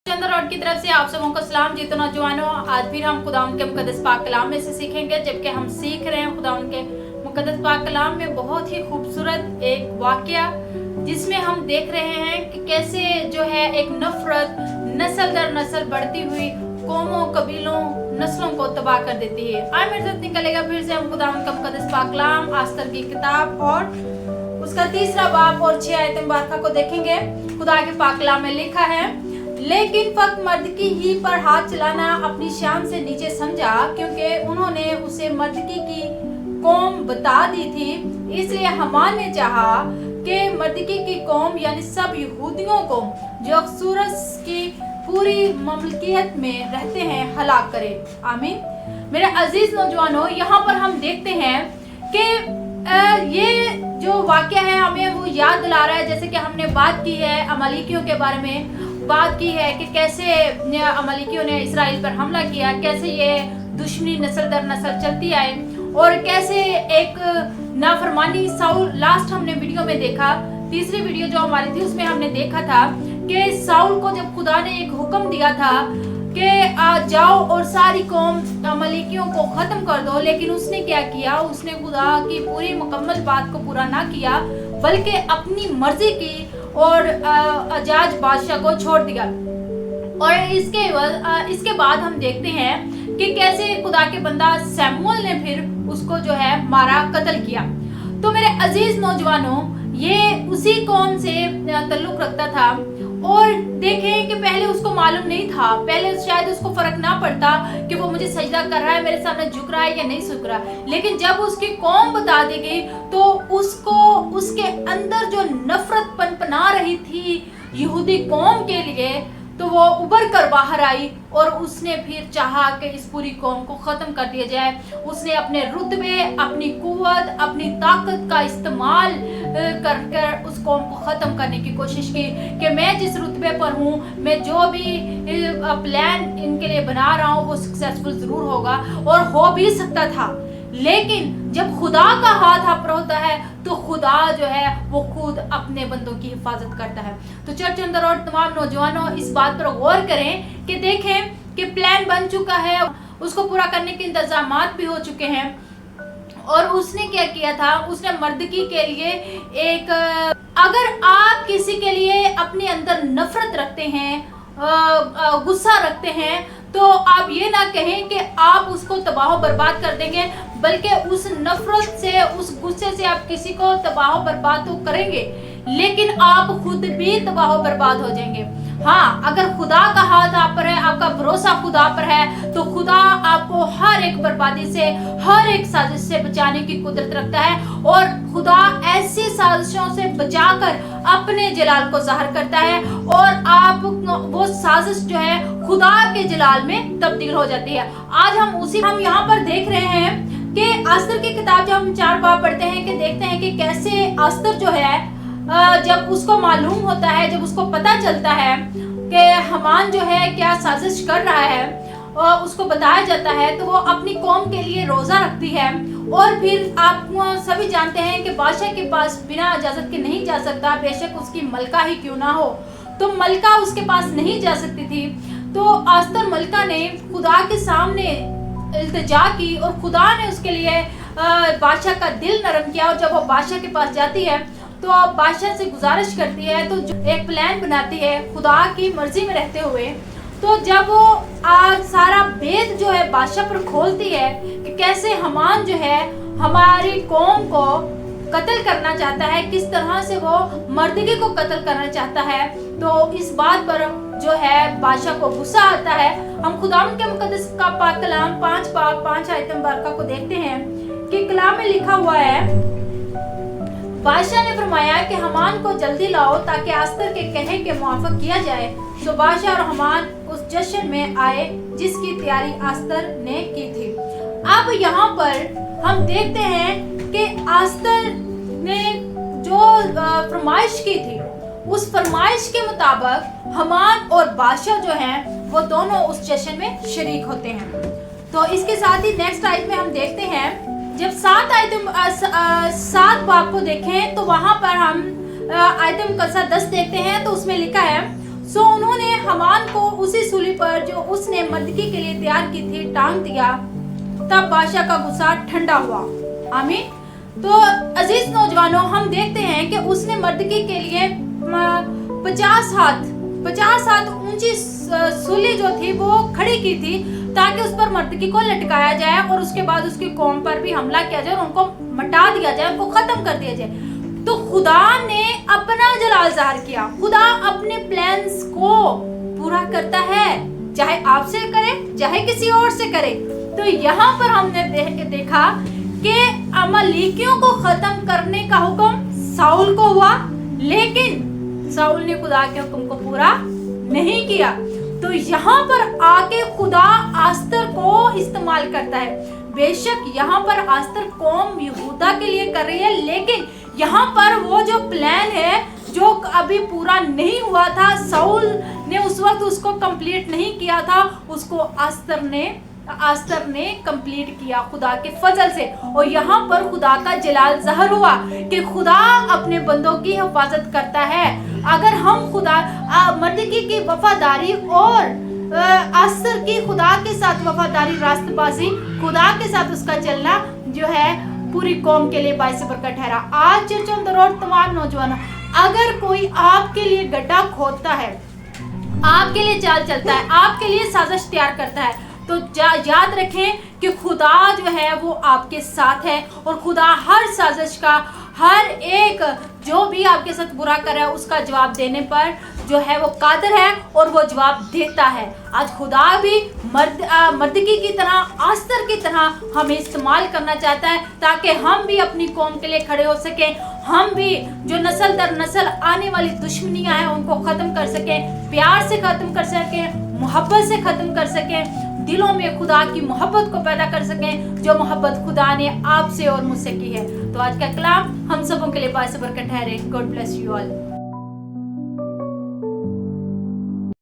चंद्र road की तरफ से आप सबों को सलाम जी। तो नौजवानों, आज फिर हम खुदावंद के मुकद्दस पाक कलाम में से सीखेंगे, जबकि हम सीख रहे हैं खुदावंद के मुकद्दस पाक कलाम में बहुत ही खूबसूरत एक वाकया, जिसमें हम देख रहे हैं कि कैसे जो है एक नफरत नस्ल दर नस्ल बढ़ती हुई कौमों, कबीलों, नस्लों को तबाह कर देती है। आज मेरे साथ निकलेगा फिर से हम खुदावंद का मुकद्दस पाक कलाम आस्तर की किताब और उसका 3 बाब और 6 आयत मुबारका को देखेंगे। खुदा के पाक कलाम में लिखा है, लेकिन फक्त मर्द की ही पर हाथ चलाना अपनी शान से नीचे समझा, क्योंकि उन्होंने उसे मर्दकी की कौम बता दी थी। इसलिए हमान ने चाहा कि मर्दकी की कौम यानी सब यहूदियों को जो अक्सूरस की पूरी ममलकियत में रहते हैं हलाक करे। आमीन। मेरे अजीज नौजवानों, यहाँ पर हम देखते हैं कि ये जो वाकया है हमें वो याद दिला रहा है, जैसे कि हमने बात की है अमालिकियों के बारे में, बात की है कि कैसे अमालिकियों ने इसराइल पर हमला किया, कैसे ये दुश्मनी नस्ल दर नस्ल चलती आए और कैसे एक नाफरमानी साउल, लास्ट हमने वीडियो में देखा, तीसरी वीडियो जो हमारी थी उसमें हमने देखा था कि साउल को जब खुदा ने एक हुक्म दिया था कि जाओ और सारी कौम अमालिकियों को खत्म कर दो, लेकिन उसने क्या किया, उसने खुदा की पूरी मुकम्मल बात को पूरा ना किया, बल्कि अपनी मर्जी की और अजाज बादशाह को छोड़ दिया। और इसके बाद हम देखते हैं कि कैसे खुदा के बंदा सैमुअल ने फिर उसको जो है मारा, कत्ल किया। तो मेरे अजीज नौजवानों, ये उसी कौम से ताल्लुक रखता था। और देखें कि पहले उसको मालूम नहीं था, पहले शायद उसको फर्क ना पड़ता कि वो मुझे सजदा कर रहा है, मेरे सामने झुक रहा है या नहीं झुक रहा, लेकिन जब उसकी कौम बता दी गई तो उसको उसके अंदर जो नफरत पनपना रही थी यहूदी कौम के लिए, तो वो उभर कर बाहर आई और उसने फिर चाहा कि इस पूरी कौम को ख़त्म कर दिया जाए। उसने अपने रुतबे, अपनी कुव्वत, अपनी ताकत का इस्तेमाल कर कर उस कौम को ख़त्म करने की कोशिश की कि मैं जिस रुतबे पर हूँ, मैं जो भी प्लान इनके लिए बना रहा हूँ वो सक्सेसफुल ज़रूर होगा, और हो भी सकता था। लेकिन जब खुदा का हाथ आप पर होता है तो खुदा जो है वो खुद अपने बंदों की हिफाजत करता है। तो चर्च अंदर और तमाम नौजवानों इस बात पर गौर करें कि देखें कि प्लान बन चुका है, उसको पूरा करने के इंतजामात भी हो चुके हैं। और उसने क्या किया था, उसने मर्दकी के लिए एक, अगर आप किसी के लिए अपने अंदर नफरत रखते हैं, गुस्सा रखते हैं, तो आप ये ना कहें कि आप उसको तबाह बर्बाद कर देंगे, बल्कि उस नफरत से, उस गुस्से से आप किसी को तबाह बर्बाद तो करेंगे, लेकिन आप खुद भी तबाह बर्बाद हो जाएंगे। हाँ, अगर खुदा का हाथ आप पर है, आपका भरोसा खुदा पर है, तो खुदा आपको हर एक बर्बादी से, हर एक साजिश से बचाने की कुदरत रखता है। और खुदा ऐसी साजिशों से बचाकर अपने जलाल को ज़ाहिर करता है, और आप वो साजिश जो है खुदा के जलाल में तब्दील हो जाती है। आज हम यहाँ पर देख रहे हैं कि आस्तर की किताब जब हम 4 बाब पढ़ते हैं कि देखते हैं कि कैसे आस्तर जो है, जब उसको मालूम होता है, जब उसको पता चलता है कि हमान जो है क्या साजिश कर रहा है, और उसको बताया जाता है, तो वो अपनी कौम के लिए रोज़ा रखती है। और फिर आप सभी जानते हैं कि बादशाह के पास बिना इजाज़त के नहीं जा सकता, बेशक उसकी मलका ही क्यों ना हो, तो मलका उसके पास नहीं जा सकती थी। तो आस्तर मलका ने खुदा के सामने इल्तिजा की और खुदा ने उसके लिए बादशाह का दिल नरम किया। और जब वो बादशाह के पास जाती है तो बादशाह से गुजारिश करती है, तो एक प्लान बनाती है खुदा की मर्जी में रहते हुए। तो जब वो सारा भेद जो है बादशाह पर खोलती है कि कैसे हमान जो है हमारी कौम को कत्ल करना चाहता है, किस तरह से वो मर्दगी को कत्ल करना चाहता है, तो इस बात पर जो है बादशाह को गुस्सा आता है। हम खुदावंद के मुकद्दस का पाक कलाम 5 बाब 5 आयत मुबारका को देखते हैं कि कलाम में लिखा हुआ है, बादशाह ने फरमाया कि हमान को जल्दी लाओ ताकि आस्तर के कहे के मुआफिक किया जाए। तो बादशाह और हमान उस जश्न में आए जिसकी तैयारी आस्तर ने की थी। अब यहाँ पर हम देखते हैं कि आस्तर ने जो फरमाइश की थी, उस फरमाइश के मुताबिक हमान और बादशाह जो हैं वो दोनों उस जश्न में शरीक होते हैं। तो इसके साथ ही नेक्स्ट आयत में हम देखते हैं, जब 7 बाब को देखें तो वहां पर हम आयत मुकद्दसा 10 देखते हैं, तो उसमें लिखा है, सो उन्होंने हमान को उसी सूली पर जो उसने मर्दकी के लिए तैयार की थी टांग दिया। तब बादशाह का गुस्सा ठंडा हुआ। आमीन। तो अजीज नौजवानों, हम देखते हैं कि उसने मर्दकी के लिए 50 हाथ ऊंची सूली जो थी वो खड़ी की थी ताकि उस पर मर्दकी को लटकाया जाए और उसके बाद उसकी कौम पर भी हमला किया जाए और उनको मिटा दिया जाए, उनको खत्म कर दिया जाए। तो खुदा ने अपना जलाल ज़ाहिर किया। खुदा अपने प्लान्स को पूरा करता है, चाहे आपसे करे चाहे किसी और से करे। तो यहाँ पर हमने देखा कि अमालेकियों को खत्म करने का हुक्म साउल को हुआ, लेकिन साउल ने खुदा के हुक्म को पूरा नहीं किया। तो यहाँ पर आके खुदा आस्तर को इस्तेमाल करता है। बेशक यहाँ पर आस्तर कौम यहूदा के लिए कर रही है, लेकिन यहाँ पर वो जो प्लान है जो अभी पूरा नहीं हुआ था, साउल ने उस वक्त उसको कंप्लीट नहीं किया था, उसको आस्तर ने कंप्लीट किया खुदा के फजल से। और यहाँ पर खुदा का जलाल ज़ाहिर हुआ कि खुदा अपने बंदों की हिफाजत करता है। अगर हम खुदा मर्दकी की वफादारी और आस्तर की खुदा के साथ वफादारी, रास्तबाजी, खुदा के साथ उसका चलना जो है पूरी कौम के लिए बाइस बरकत ठहरा। आज चर्च और तमाम नौजवानों, अगर कोई आपके लिए गड्ढा खोदता है, आपके लिए चाल चलता है, आपके लिए साजिश तैयार करता है, तो याद रखें कि खुदा जो है वो आपके साथ है और खुदा हर साजिश का, हर एक जो भी आपके साथ बुरा कर रहा है उसका जवाब देने पर जो है वो कादिर है और वो जवाब देता है। आज खुदा भी मर्दकी की तरह, आस्तर की तरह हमें इस्तेमाल करना चाहता है ताकि हम भी अपनी कौम के लिए खड़े हो सकें, हम भी जो नस्ल दर नस्ल आने वाली दुश्मनियां हैं उनको ख़त्म कर सकें, प्यार से ख़त्म कर सकें, मोहब्बत से ख़त्म कर सकें, दिलों में खुदा की मोहब्बत को पैदा कर सकें जो मोहब्बत खुदा ने आपसे और मुझसे की है। तो आज का कलाम हम सबों के लिए बाइस बरकत ठहरे। God bless you all.